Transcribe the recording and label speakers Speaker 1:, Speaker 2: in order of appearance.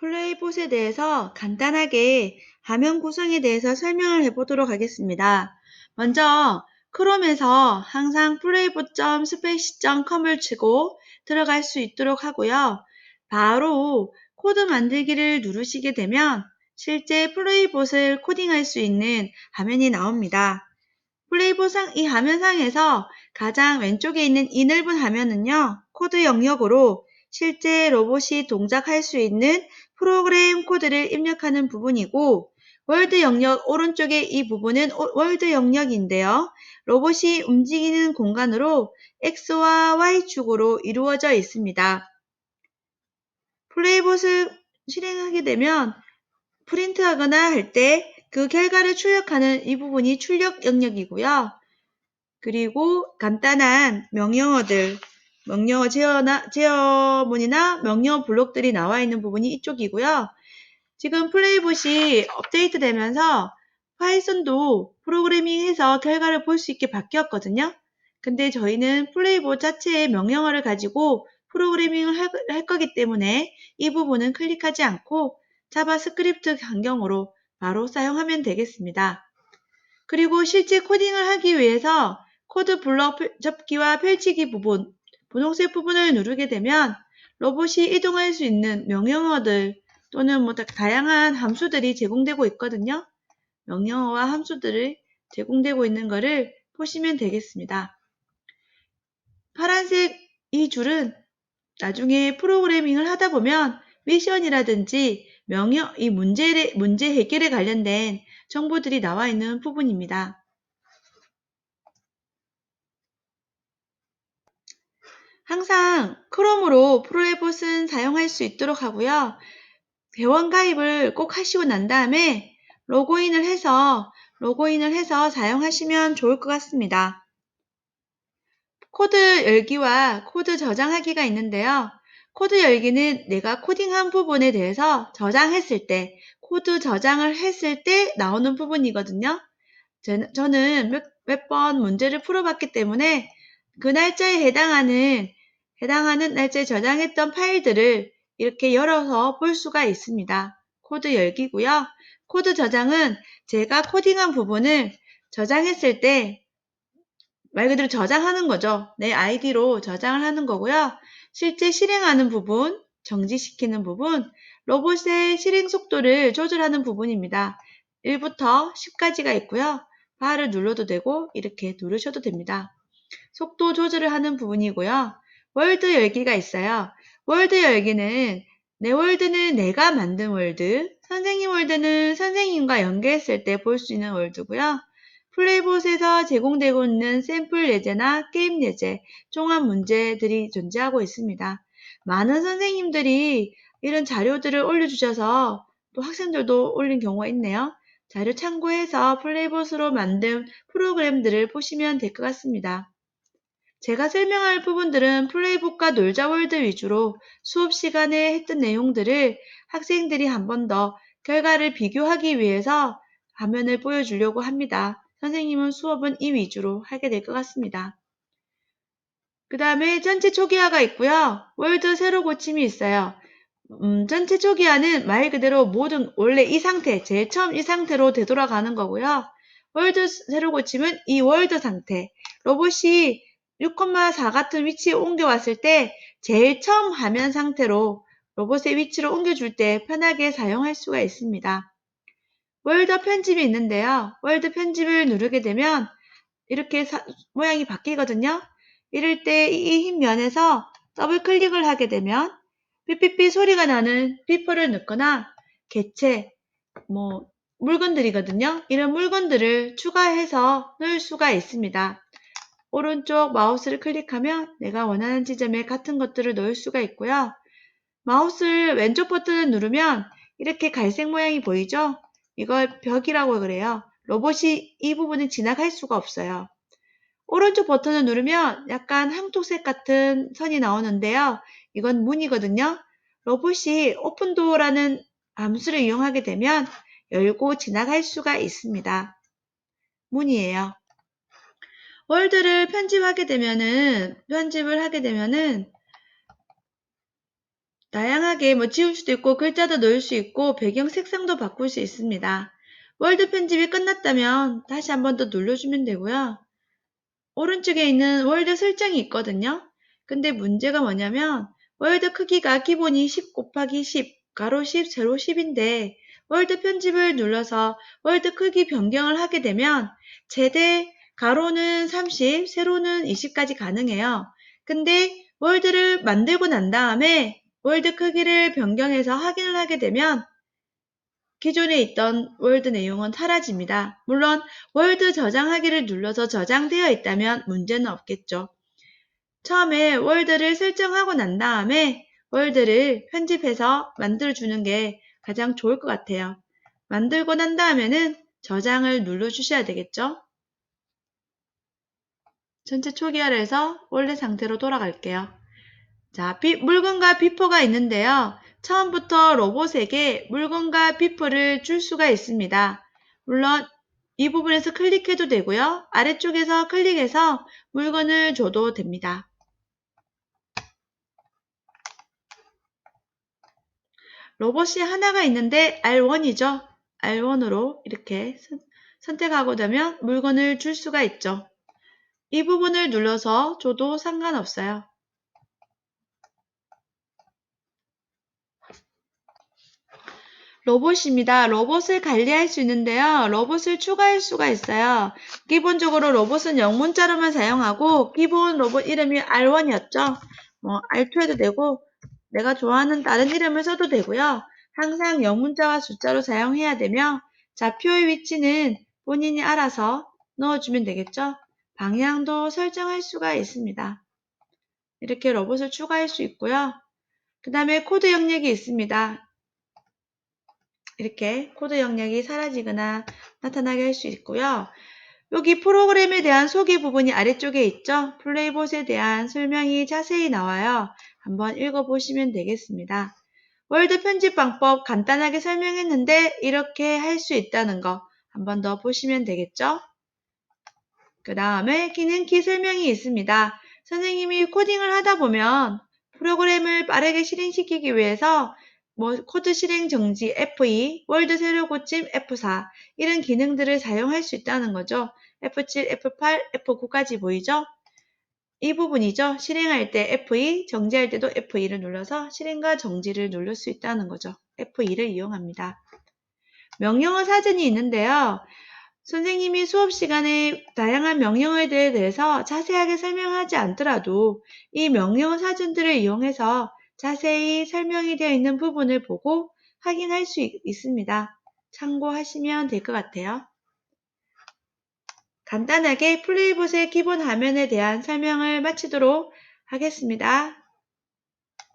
Speaker 1: 플레이봇에 대해서 간단하게 화면 구성에 대해서 설명을 해보도록 하겠습니다. 먼저 크롬에서 항상 playboot.space.com을 치고 들어갈 수 있도록 하고요. 바로 코드 만들기를 누르시게 되면 실제 플레이봇을 코딩할 수 있는 화면이 나옵니다. 플레이봇상 이 화면상에서 가장 왼쪽에 있는 이 넓은 화면은요, 코드 영역으로 실제 로봇이 동작할 수 있는 프로그램 코드를 입력하는 부분이고, 월드 영역 오른쪽에 이 부분은 월드 영역인데요. 로봇이 움직이는 공간으로 X와 Y축으로 이루어져 있습니다. 플레이봇을 실행하게 되면 프린트하거나 할 때 그 결과를 출력하는 이 부분이 출력 영역이고요. 그리고 간단한 명령어들, 명령어 제어문이나 명령어 블록들이 나와 있는 부분이 이쪽이고요. 지금 플레이봇이 업데이트 되면서 파이썬도 프로그래밍해서 결과를 볼 수 있게 바뀌었거든요. 근데 저희는 플레이봇 자체의 명령어를 가지고 프로그래밍을 할 거기 때문에 이 부분은 클릭하지 않고 자바스크립트 환경으로 바로 사용하면 되겠습니다. 그리고 실제 코딩을 하기 위해서 코드 블럭 접기와 펼치기 부분, 분홍색 부분을 누르게 되면 로봇이 이동할 수 있는 명령어들 또는 다양한 함수들이 제공되고 있거든요. 명령어와 함수들이 제공되고 있는 것을 보시면 되겠습니다. 파란색 이 줄은 나중에 프로그래밍을 하다 보면 미션이라든지 이 문제 해결에 관련된 정보들이 나와 있는 부분입니다. 항상 크롬으로 프로에봇은 사용할 수 있도록 하고요. 회원 가입을 꼭 하시고 난 다음에 로그인을 해서 사용하시면 좋을 것 같습니다. 코드 열기와 코드 저장하기가 있는데요. 코드 열기는 내가 코딩한 부분에 대해서 저장했을 때, 코드 저장을 했을 때 나오는 부분이거든요. 저는 몇 번 문제를 풀어봤기 때문에 그 날짜에 해당하는 날짜에 저장했던 파일들을 이렇게 열어서 볼 수가 있습니다. 코드 열기고요. 코드 저장은 제가 코딩한 부분을 저장했을 때 말 그대로 저장하는 거죠. 내 아이디로 저장을 하는 거고요. 실제 실행하는 부분, 정지시키는 부분, 로봇의 실행 속도를 조절하는 부분입니다. 1부터 10까지가 있고요. 바를 눌러도 되고 이렇게 누르셔도 됩니다. 속도 조절을 하는 부분이고요. 월드 열기가 있어요. 월드 열기는 내 월드는 내가 만든 월드, 선생님 월드는 선생님과 연계했을 때 볼 수 있는 월드고요. 플레이봇에서 제공되고 있는 샘플 예제나 게임 예제, 종합 문제들이 존재하고 있습니다. 많은 선생님들이 이런 자료들을 올려주셔서 또 학생들도 올린 경우가 있네요. 자료 참고해서 플레이봇으로 만든 프로그램들을 보시면 될 것 같습니다. 제가 설명할 부분들은 플레이북과 놀자월드 위주로 수업 시간에 했던 내용들을 학생들이 한 번 더 결과를 비교하기 위해서 화면을 보여주려고 합니다. 선생님은 수업은 이 위주로 하게 될 것 같습니다. 그 다음에 전체 초기화가 있고요. 월드 세로 고침이 있어요. 전체 초기화는 말 그대로 원래 이 상태, 제일 처음 이 상태로 되돌아가는 거고요. 월드 세로 고침은 이 월드 상태, 로봇이 6,4 같은 위치에 옮겨왔을 때 제일 처음 화면 상태로 로봇의 위치로 옮겨줄 때 편하게 사용할 수가 있습니다. 월드 편집이 있는데요. 월드 편집을 누르게 되면 이렇게 모양이 바뀌거든요. 이럴 때 이 흰 면에서 더블 클릭을 하게 되면 삐삐삐 소리가 나는 비퍼를 넣거나 개체, 물건들이거든요. 이런 물건들을 추가해서 넣을 수가 있습니다. 오른쪽 마우스를 클릭하면 내가 원하는 지점에 같은 것들을 넣을 수가 있고요. 마우스를 왼쪽 버튼을 누르면 이렇게 갈색 모양이 보이죠? 이걸 벽이라고 그래요. 로봇이 이 부분을 지나갈 수가 없어요. 오른쪽 버튼을 누르면 약간 황토색 같은 선이 나오는데요. 이건 문이거든요. 로봇이 오픈도어라는 함수를 이용하게 되면 열고 지나갈 수가 있습니다. 문이에요. 월드를 편집을 하게 되면은 다양하게 지울 수도 있고 글자도 넣을 수 있고 배경 색상도 바꿀 수 있습니다. 월드 편집이 끝났다면 다시 한 번 더 눌러주면 되고요. 오른쪽에 있는 월드 설정이 있거든요. 근데 문제가 뭐냐면 월드 크기가 기본이 10 곱하기 10 가로 10 세로 10인데 월드 편집을 눌러서 월드 크기 변경을 하게 되면 최대 가로는 30, 세로는 20까지 가능해요. 근데 월드를 만들고 난 다음에 월드 크기를 변경해서 확인을 하게 되면 기존에 있던 월드 내용은 사라집니다. 물론 월드 저장하기를 눌러서 저장되어 있다면 문제는 없겠죠. 처음에 월드를 설정하고 난 다음에 월드를 편집해서 만들어주는 게 가장 좋을 것 같아요. 만들고 난 다음에는 저장을 눌러주셔야 되겠죠. 전체 초기화를 해서 원래 상태로 돌아갈게요. 자, 물건과 비포가 있는데요. 처음부터 로봇에게 물건과 비포를 줄 수가 있습니다. 물론 이 부분에서 클릭해도 되고요. 아래쪽에서 클릭해서 물건을 줘도 됩니다. 로봇이 하나가 있는데 R1이죠. R1으로 이렇게 선택하고 나면 물건을 줄 수가 있죠. 이 부분을 눌러서 줘도 상관없어요. 로봇입니다. 로봇을 관리할 수 있는데요. 로봇을 추가할 수가 있어요. 기본적으로 로봇은 영문자로만 사용하고 기본 로봇 이름이 R1이었죠. R2 해도 되고 내가 좋아하는 다른 이름을 써도 되고요. 항상 영문자와 숫자로 사용해야 되며 좌표의 위치는 본인이 알아서 넣어주면 되겠죠. 방향도 설정할 수가 있습니다. 이렇게 로봇을 추가할 수 있고요. 그 다음에 코드 영역이 있습니다. 이렇게 코드 영역이 사라지거나 나타나게 할 수 있고요. 여기 프로그램에 대한 소개 부분이 아래쪽에 있죠. 플레이봇에 대한 설명이 자세히 나와요. 한번 읽어보시면 되겠습니다. 월드 편집 방법 간단하게 설명했는데 이렇게 할 수 있다는 거 한번 더 보시면 되겠죠. 그 다음에 기능키 설명이 있습니다. 선생님이 코딩을 하다 보면 프로그램을 빠르게 실행시키기 위해서 코드 실행 정지 F2, 월드 세로 고침 F4 이런 기능들을 사용할 수 있다는 거죠. F7, F8, F9까지 보이죠? 이 부분이죠. 실행할 때 F2, 정지할 때도 F2를 눌러서 실행과 정지를 누를 수 있다는 거죠. F2를 이용합니다. 명령어 사전이 있는데요. 선생님이 수업 시간에 다양한 명령어에 대해서 자세하게 설명하지 않더라도 이 명령어 사전들을 이용해서 자세히 설명이 되어 있는 부분을 보고 확인할 수 있습니다. 참고하시면 될 것 같아요. 간단하게 플레이봇의 기본 화면에 대한 설명을 마치도록 하겠습니다.